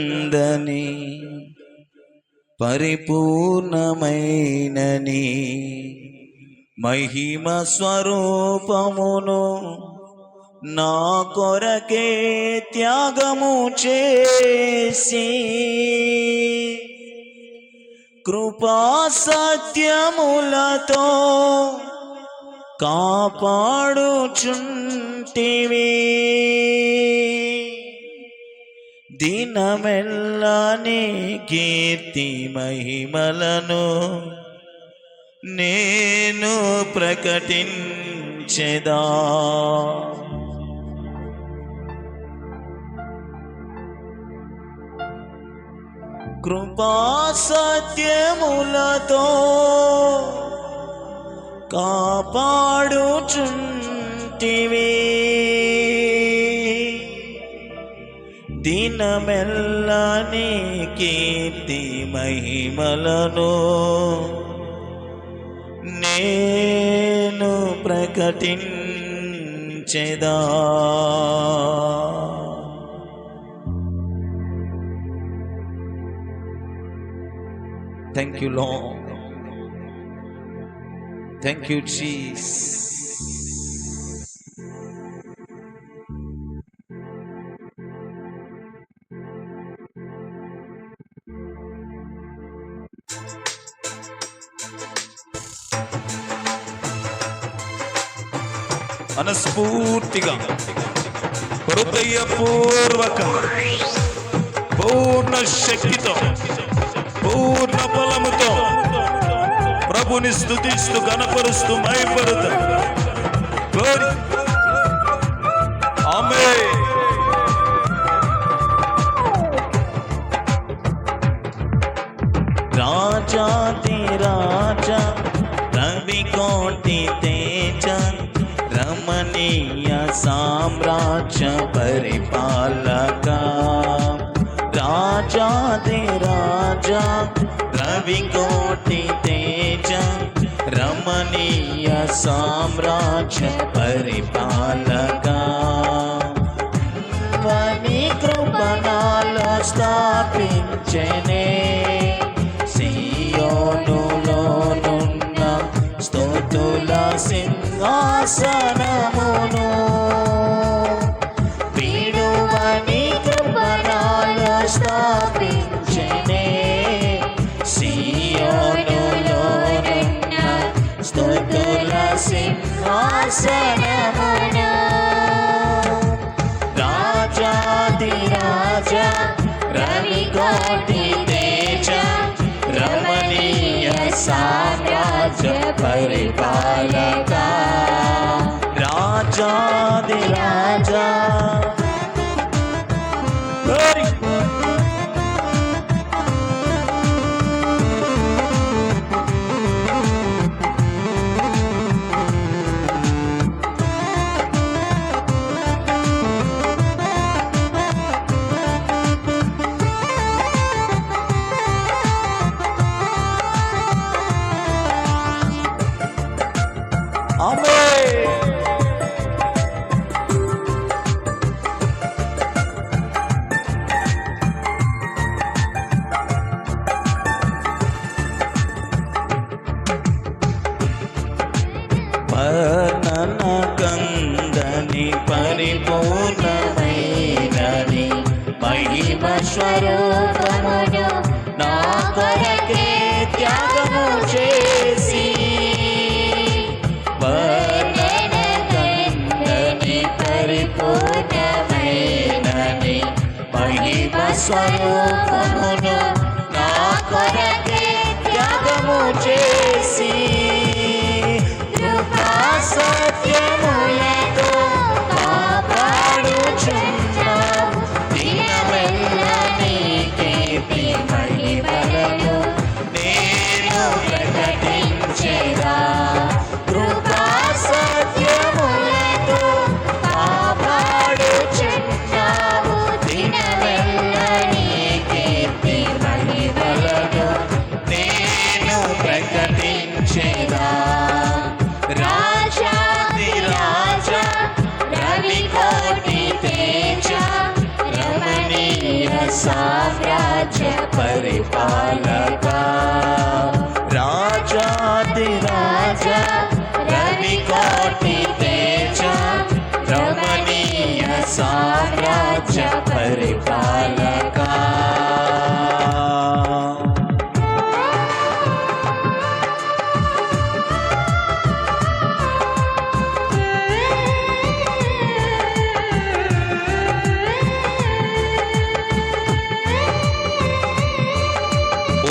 కందని పరిపూర్ణమైనని మహిమ స్వరూపమును నా కొరకే త్యాగము చేసి కృపా సత్యములతో కాపాడుచుంటివి. దినమెల్లా నీ కీర్తి మహిమలను నేను ప్రకటించెదా. కృపా సత్యములతో కాపాడుచుంటివి. దినమెల్లా నీ కీర్తి మహిమలను నేను ప్రకటించెదా. Thank you, Lord. Thank you, Jesus. మనస్ఫూర్తిగా హృదయపూర్వకంగా పూర్ణ శక్తితో పూర్ణ బలముతో ప్రభుని స్తుతిస్తూ గణపరుస్తూ మహిమపరుతూ ఆమేన్. రాజాది రాజా రవి కోటి తేజ రమణీయ సామ్రాజ్య పరిపాలక. రాజాది రాజా రవి కోటి తేజ రమణీయ సామ్రాజ్య పరిపాలక. వని కృపణాలో స్థాపించెనే సియోనులోనున్న స్తుతుల సింహాసనమును. విడువని కృపణాలో స్థాపించెనే సియోనులోనున్న స్తుతుల సింహాసనమును. రాజాది రాజా రవి కోటి తేజ రమణీయ సామ్రాజ్య పరిపాలక. రాజాది రాజా వర్ణన కందని పరిపూర్ణమైనని మహిమ స్వరూపమును నా కొరకే త్యాగము చేసి వర్ణన కందని పరిపూర్ణమైనని మహిమ స్వరూపమును నా కొరకే త్యాగము చేసి సత్యములతో కాపాడుచున్నావు. దినమెల్లా నీ కీర్తి మహిమలను నేను ప్రకటించెదా. కృపా సత్యములతో కాపాడుచున్నావు. దినమెల్లా నీ కీర్తి మహిమలను నేను ప్రకటించెదా. రాజాది రాజా సామ్రాజ్య పరిపాలక, రాజాధిరాజ రవికోటి తేజ, రమణీయ సామ్రాజ్య పరిపాలక.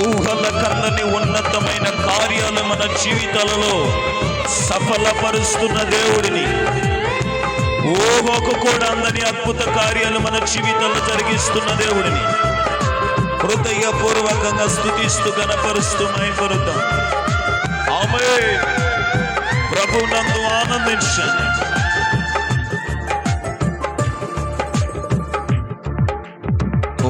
ఊహల కన్నని ఉన్నతమైన కార్యాలు మన జీవితాలలో సఫలపరుస్తున్న దేవుడిని, ఊహకు కూడా అందని అద్భుత కార్యాలు మన జీవితాల్లో జరిగిస్తున్న దేవుడిని హృదయపూర్వకంగా స్తుతిస్తూ గణపరుస్తూ మైపరుద్దాం. ఆమేన్. ప్రభునందు ఆనందించండి.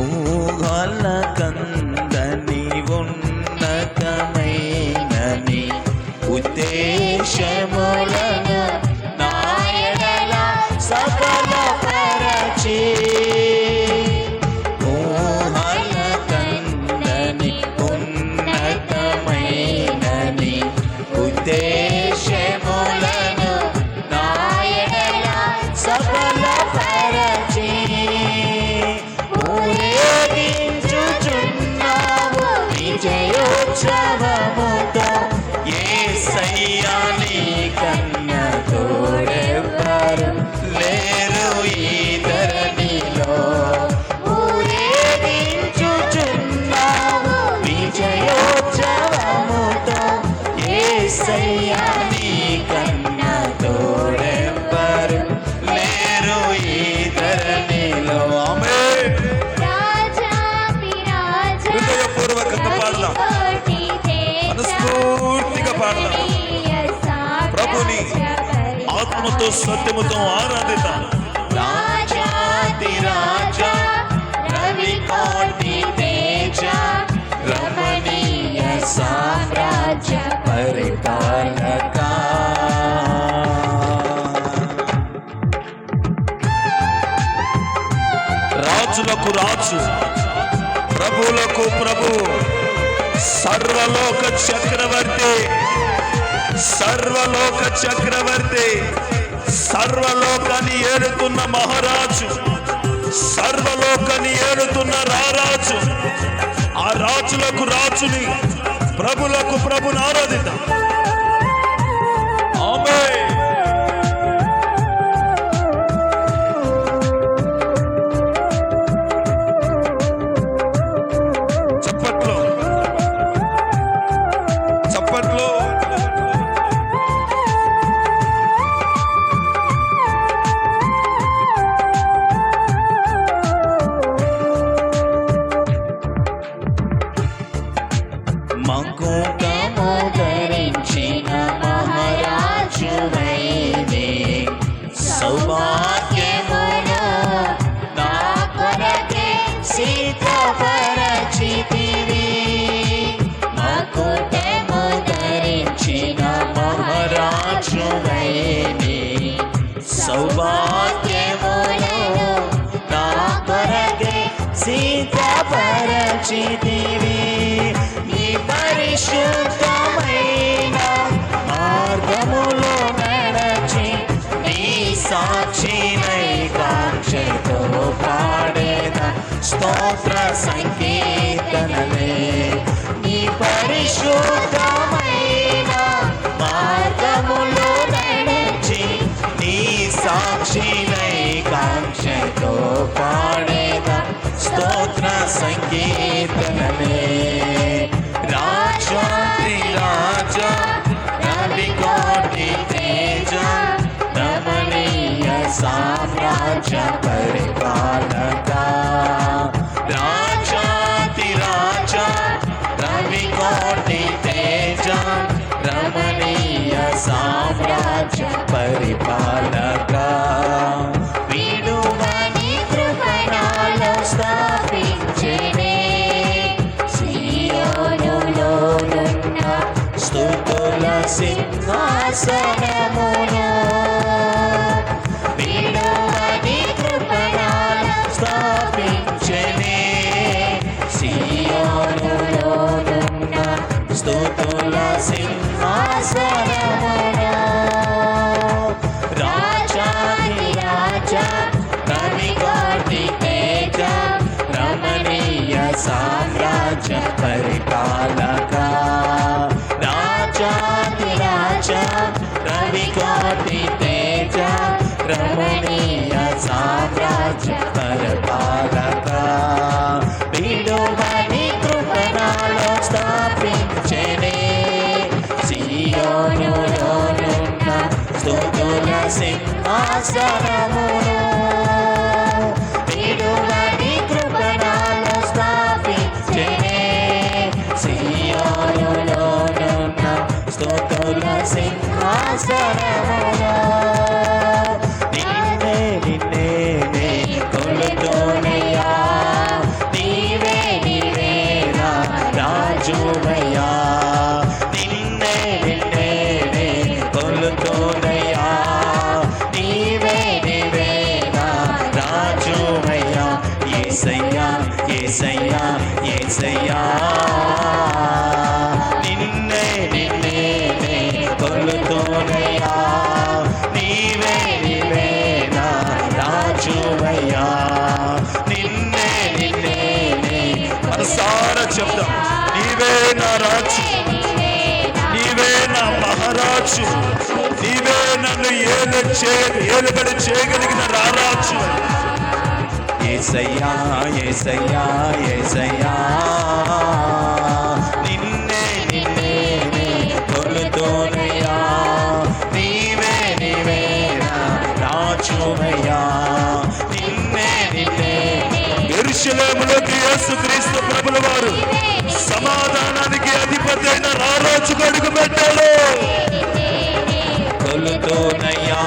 ఊహల కందని ఉన్నతమైనని ఉద్దేశములను నా ఎడల సఫలపరచి, ఊహల కందని ఉన్నతమైనని ఉద్దేశములను నా ఎడల సఫలపరచి, ఊరేగించుచున్నావు విజయోత్సవముతో, యేసయ్యా నీ కన్నా తోడెవ్వరు లేరు ఈ ధరణిలో. ఊరేగించుచున్నావు విజయోత్సవముతో, యేసయ్యా నీ కన్నా తోడెవ్వరు లేరు ఈ ధరణిలో. ఆమేన్. హృదయపూర్వకంగా పాడదాం, మనస్ఫూర్తిగా పాడదాం. ప్రభుని ఆత్మతో సత్యముతో ఆరాధిద్దాం. రాజాధిరాజ రవికోటి తేజ, రమణీయ సామ్రాజ్య పరిపాలక. రాజులకు రాజు, ప్రభువులకు ప్రభు, సర్వలోక చక్రవర్తి, సర్వలోక చక్రవర్తి, సర్వలోకాన్ని ఏలుతున్న మహారాజు, సర్వలోకాన్ని ఏలుతున్న రారాజు, ఆ రాజులకు రాజుని, ప్రభులకు ప్రభుని ఆరాధిద్దాం. ఆమేన్. చప్పట్లో చప్పట్లో మకుటము ధరించిన మహారాజువైనే, సౌభాగ్యమును నా కొరకే సిద్ధపరచితివి. మకుటము ధరించిన మహారాజువైనే, సౌభాగ్యమును నా కొరకే సిద్ధపరచితివి. నీ పరిశుద్ధమైన మార్గములో నడచి, నీ సాక్షినై కాంక్షతో పాడేద స్తోత్ర సంకీర్తనలే. నీ పరిశుద్ధమైన మార్గములో నడచి, నీ సాక్షినై కాంక్షతో పాడేద స్తోత్ర సంకీర్తనలే. రాజాధిరాజ రవికోటి తేజ, రమణీయ సామ్రాజ్య పరిపాలక, రాజాధిరాజ రవికోటి తేజ, రమణీయ సామ్రాజ్య పరిపాలక. విడువని కృపణాలో స్థాపించెనే, సియోనులోనున్న స్తుతుల సింహాసనమును. విడువని కృపణాలో స్థాపించెనే, సియోనులోనున్న స్తుతుల సింహాసనమున రాజాధిరాజా కవికోటి తేజ రమణీయ సామ్రాజ్య పరిపాలక రాజాధిరాజా కవికోటి తేజ రమణీయ సామ్రాజ్య పరిపాలక విడువని కృపణాలో స్థాపించెనే సియోనులోనున్న స్తుతుల సింహాసనమును విడువని కృపణాలో స్థాపించెనే సియోనులోనున్న స్తుతుల సింహాసనమును నిన్నే నిన్నే కొలుతోనయ్యా నీవే నీవే నా రాజువయ్యా నిన్నే నిన్నే కొలుతోనయ్యా నీవే నీవే నా రాజువయ్యా యేసయ్యా యేసయ్యా యేసయ్యా నిన్నే నిన్నే కొలుతోనయ్యా నీవే నీవే నా రాజువయ్యా నిన్నే నిన్నే మనసారా చెప్తాం నీవే నా రాజు నీవే నా మహారాజు నీవే నన్ను ఏలుబడి చేయగలిగిన రారాజు యేసయ్యా యేసయ్యా యేసయ్యా నిన్నే నిన్నే కొలుతోనయ్యా నీవే నీవే నా రాజువయ్యా నిన్నే నిన్నే యెరూషలేములోకి యేసుక్రీస్తు ప్రభుల వారు సమాధానానికి అధిపతి అయిన రారాజు అడుగు పెట్టాడు కొలుతోనయ్యా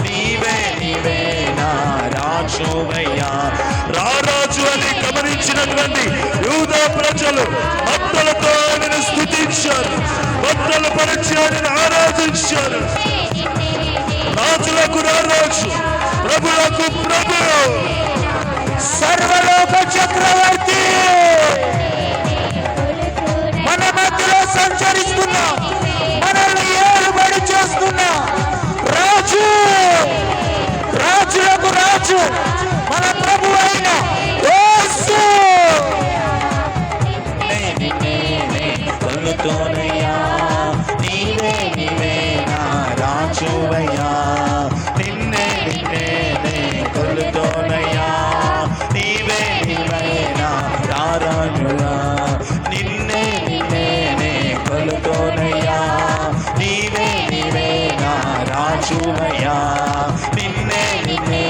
నీవే నీవే నా రాజువయ్యా రారాజు అని గమనించినటువంటి యూదా ప్రజలు భక్తులతో ఆయనను స్తుతించారు భక్తుల పరిచయాన్ని ఆరాధించారు రాజులకు రారాజు ప్రభులకు ప్రభు సర్వలోక చక్రవర్తి మన మధ్యలో సంచరిస్తున్నా మనల్ని ఏలుబడి చేస్తున్నా రాజు రాజులకు రాజు మన ప్రభు అయిన యేసు కొలుతోనయ్యా నీవే నీవే నా రాజువయ్యా నిన్నే నిన్నే కొలుతోనయ్యా నీవే నీవే నా రారాజువా నిన్నే నిన్నే కొలుతోనయ్యా నీవే నీవే నా రాజువయ్యా నిన్నే నిన్నే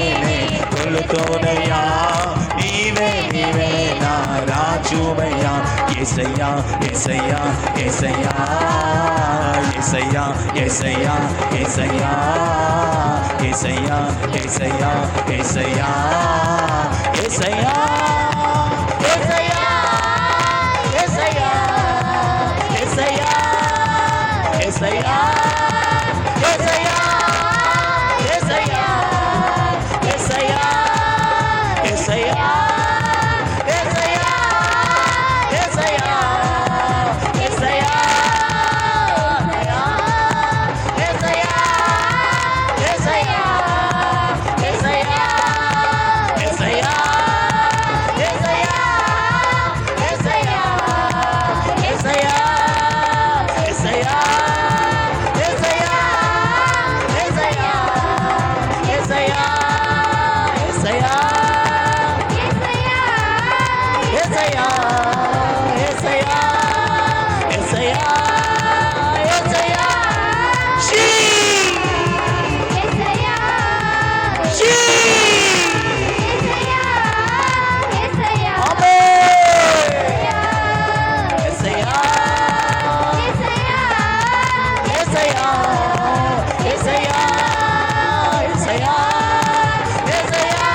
కొలుతోనయ్యా నీవే నీవే నా రాజువయ్యా యేసయ్యా యేసయ్యా యేసయ్యా యేసయ్యా యేసయ్యా యేసయ్యా యేసయ్యా యేసయ్యా యేసయ్యా యేసయ్యా యేసయ్యా యేసయ్యా యేసయ్యా యేసయ్యా యేసయ్యా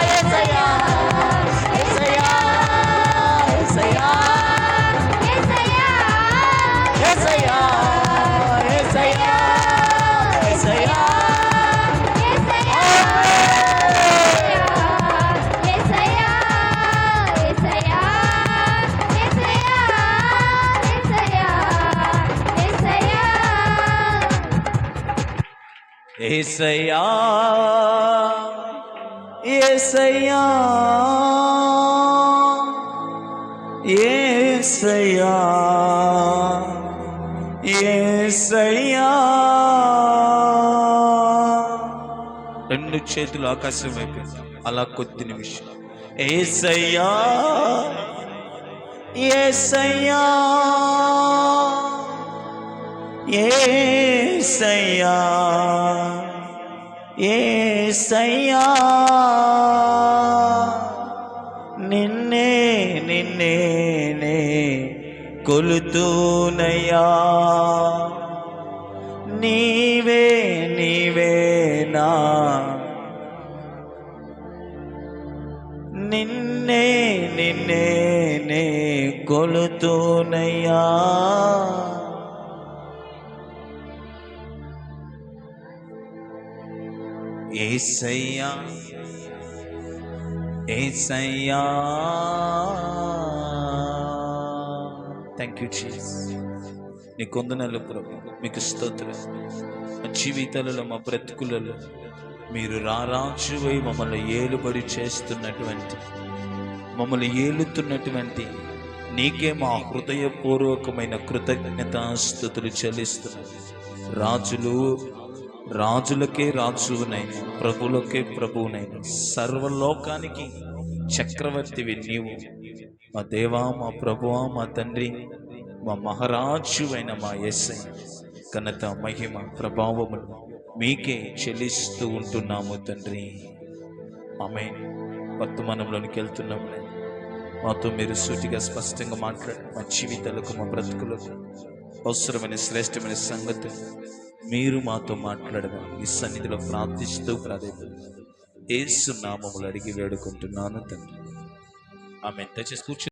యేసయ్యా యేసయ్యా యేసయ్యా యేసయ్యా యేసయ్యా యేసయ్యా. రెండు చేతులు ఆకాశం వైపు అలా కొద్ది నిమిషం. యేసయ్యా యేసయ్యా యేసయ్యా యేసయ్యా. నిన్నే నిన్నే నే కొలుతూనయ్యా, నీవే నీవేనా, నిన్నే నిన్నే నే కొలుతూనయ్యా. యేసయ్యా యేసయ్యా. Thank you Jesus. నీ కొందనాలు ప్రభు, మీకు స్తోత్రం. మా జీవితాలలో, మా బ్రతుకులలో మీరు రారాజువై మమ్మల్ని ఏలుబడి చేస్తున్నటువంటి, మమ్మల్ని ఏలుతున్నటువంటి నీకే మా హృదయపూర్వకమైన కృతజ్ఞతాస్తుతులు చెల్లిస్తున్నాను. రాజులకే రాజువునైనా, ప్రభులకే ప్రభువునైనా, సర్వలోకానికి చక్రవర్తివి నీవు. మా దేవా, మా ప్రభువా, మా తండ్రి, మా మహారాజు అయిన మా యేసయ్య, ఘనత మహిమ ప్రభావములు మీకే చెల్లిస్తూ ఉంటున్నాము తండ్రి. ఆమేన్. వర్తమానంలోనికి వెళ్తున్నాము. మాతో మీరు సూటిగా స్పష్టంగా మాట్లాడి మా జీవితాలకు, మా బ్రతుకులకు అవసరమైన శ్రేష్టమైన సంగతి మీరు మాతో మాట్లాడమని ఈ సన్నిధిలో ప్రార్థిస్తూ యేసు నామములో అడిగి వేడుకుంటున్నాను తండ్రి. ఆమేన్. దయచేసి కూర్చో.